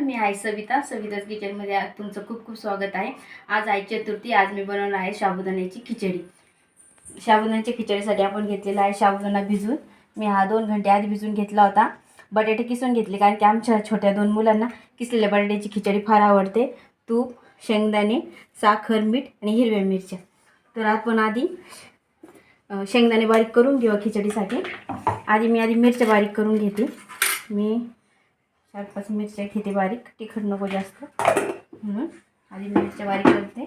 मी आहे सविताच किचनमध्ये आज तुमचं खूप खूप स्वागत आहे। आज आहे चतुर्थी। आज मी बनवणार आहे साबुदाण्याची खिचडी। साबुदाण्याच्या खिचडीसाठी आपण घेतलेला आहे साबुदाणा भिजून। मी हा 2 घंटे आधी भिजून घेतला होता। बटाटे किसून घेतले कारण की आमच्या छोट्या 2 मुलांना किसलेल्या बटाट्याची खिचडी फार आवडते। तूप, शेंगदाणे, साखर, मीठ आणि हिरव्या मिरच्या। तर आपण आधी शेंगदाणे बारीक करून घेऊ खिचडीसाठी। आधी मिरच्या बारीक करून घेते। मी 4-5 मिरच्या घेते बारीक, तिखट नको जास्त म्हणून आधी मिरच्या बारीक करते।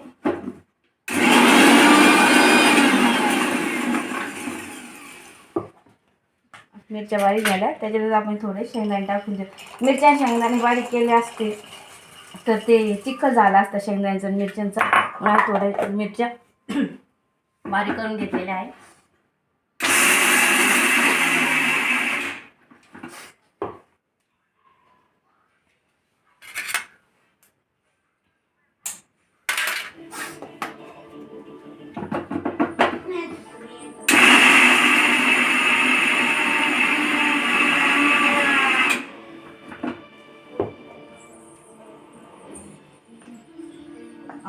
मिरच्या बारीक झाल्या त्याच्यात आपण थोडे शेंगदाणे टाकून देऊ। मिरच्या शेंगदाणे बारीक केले असते तर ते चिखल झाला असता शेंगदाण्याचा मिरच्यांचा, म्हणून थोड्या मिरच्या बारीक करून घेतलेल्या आहे।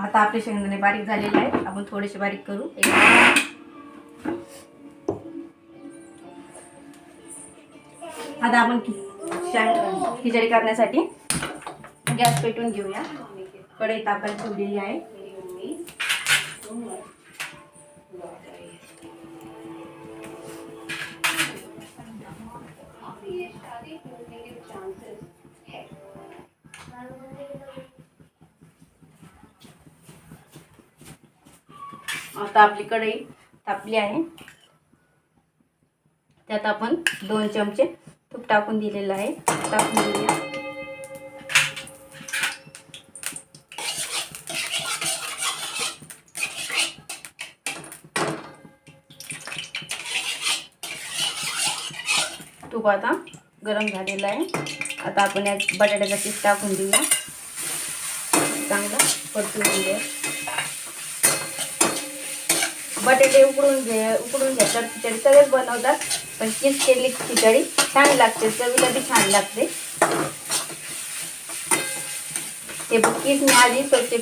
आता आपले शेंगदाणे बारीक झालेले आहेत, आपण थोडेसे बारीक करू। आता आपण खिचडी करण्यासाठी गॅस पेटवून घेऊया। कढई तापायला ठेवलेली आहे। आता आपली कढई तापली आहे, त्यात आपण 2 चमचे तूप टाकून दिलेलं आहे। टाकून घेऊया। तूप आता गरम झालेलं आहे। आता आपण यात बटाट्याचा पीस टाकून देऊया, चांगला परतून घेऊया। बटाटे उकडून घेतल्यावर खिचडी सगळेच बनवतात, पण किस केलेली खिचडी छान लागते, चवीला बी छान लागते। हे किस मी आधी स्वच्छ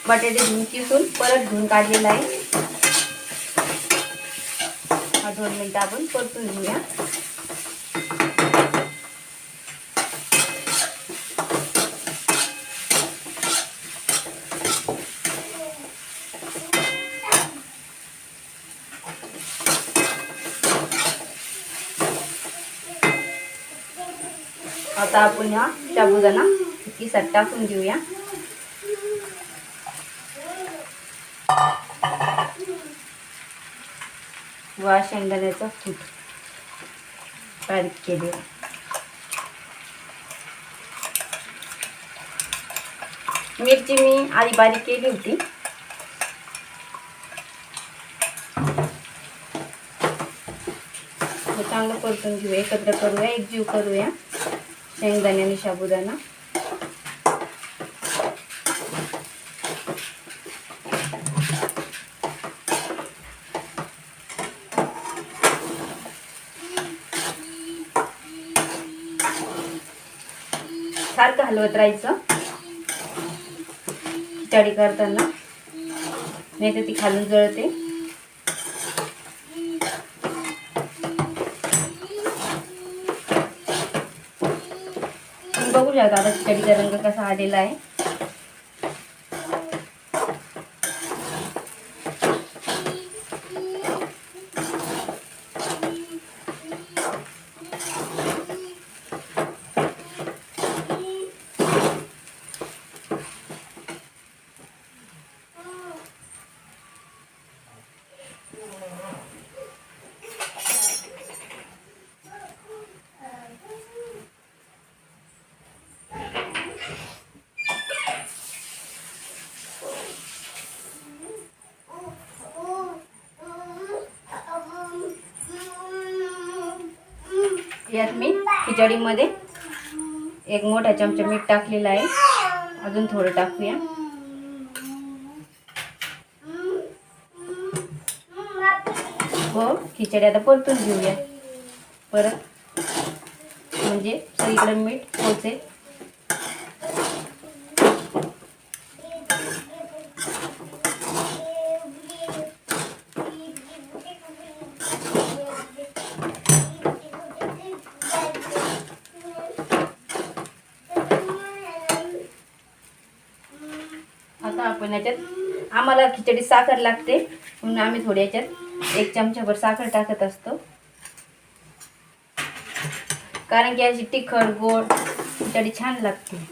बटाटे धुवून किसून परत धुवून काढलेला आहे। 2 मिनिटं आपण परतून घेऊया। आता आपण हा साबुदाणा किसात टाकून घेऊया। वा शेंगदाण्याचा कूट बारीक केले। मिरची मी आधी बारीक केली होती। चांगलं परतून घेऊया, एकत्र करूया, एकजीव करूया शेंगदाणे आणि साबुदाणा। सारखं हलवत राहायचं खिचडी करताना, नाही तर ती खालून जळते। बघू शकता आता खिचडीचा रंग कसा आलेला आहे। यात मी खिचडीमध्ये 1 मोठा चमचा मीठ टाकलेला आहे। अजून थोडं टाकूया। व खिचडी आता परतून घेऊया परत, म्हणजे सगळीकडे मीठ पोहोचेल। आपण याच्यात आम्हाला खिचडी साखर लागते म्हणून आम्ही थोडी याच्यात 1 चमचाभर साखर टाकत असतो, कारण की याची तिखट गोड खिचडी छान लागते.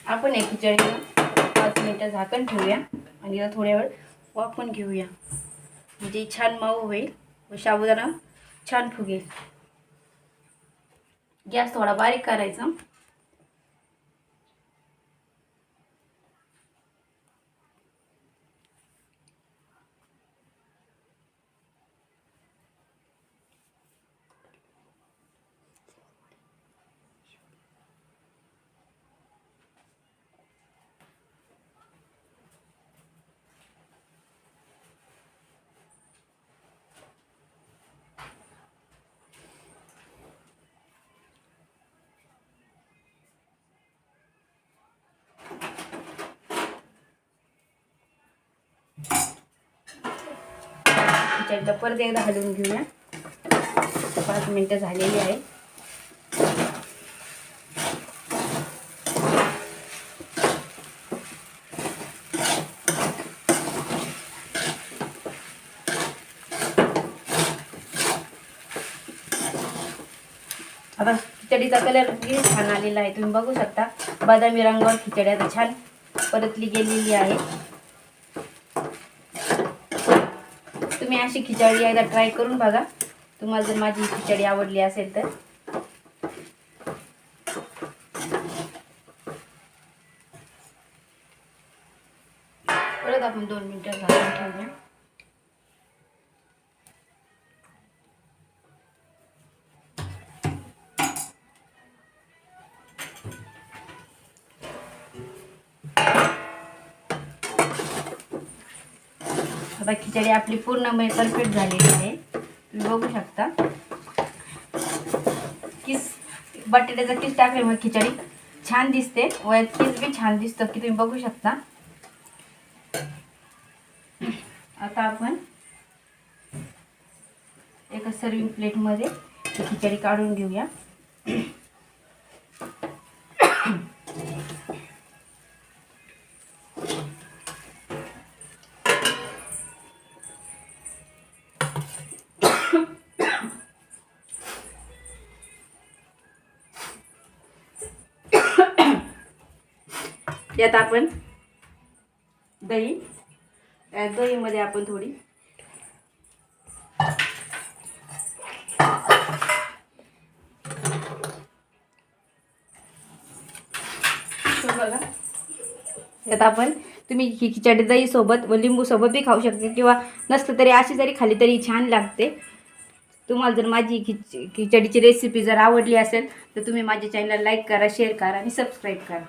आपण एक खिचडी 5 मिनिटं झाकण ठेवूया आणि याला थोड्या वेळ वाफवून घेऊया, म्हणजे छान मऊ होईल व साबुदाणा छान फुगेल. गॅस थोडा बारीक करायचा. खिचडीला परत एकदा हलवून घेऊया. 5 मिनिटं झालेली आहे. आता खिचडीचा कलर किती छान आलेला आहे, तुम्ही बघू शकता. बदामी रंगावर खिचडी आता छान परतली गेलेली आहे. तुम्ही अशी खिचडी एकदा ट्राय करून बघा. तुम्हाला जर माझी खिचडी आवडली असेल तर. परत आपण 2 मिनिटं झाकून ठेवूया. आता खिचडी आपली पूर्णपणे परफेक्ट झालेली आहे, तुम्ही बघू शकता. किस बटाट्याचा किस टाकल्यामुळे खिचडी छान दिसते व किस बी छान दिसतं, की तुम्ही बघू शकता. आता आपण एका सर्विंग प्लेटमध्ये खिचडी काढून घेऊया. यात आपण दहीमध्ये आपण थोडी बघा. यात आपण तुम्ही खिचडी दही सोबत व लिंबू सोबत बी खाऊ शकता, किंवा नसलं तरी अशी जरी खाली तरी छान लागते. तुम्हाला जर माझी खिचडीची रेसिपी जर आवडली असेल तर तुम्ही माझ्या चॅनलला लाईक करा, शेअर करा आणि सबस्क्राईब करा.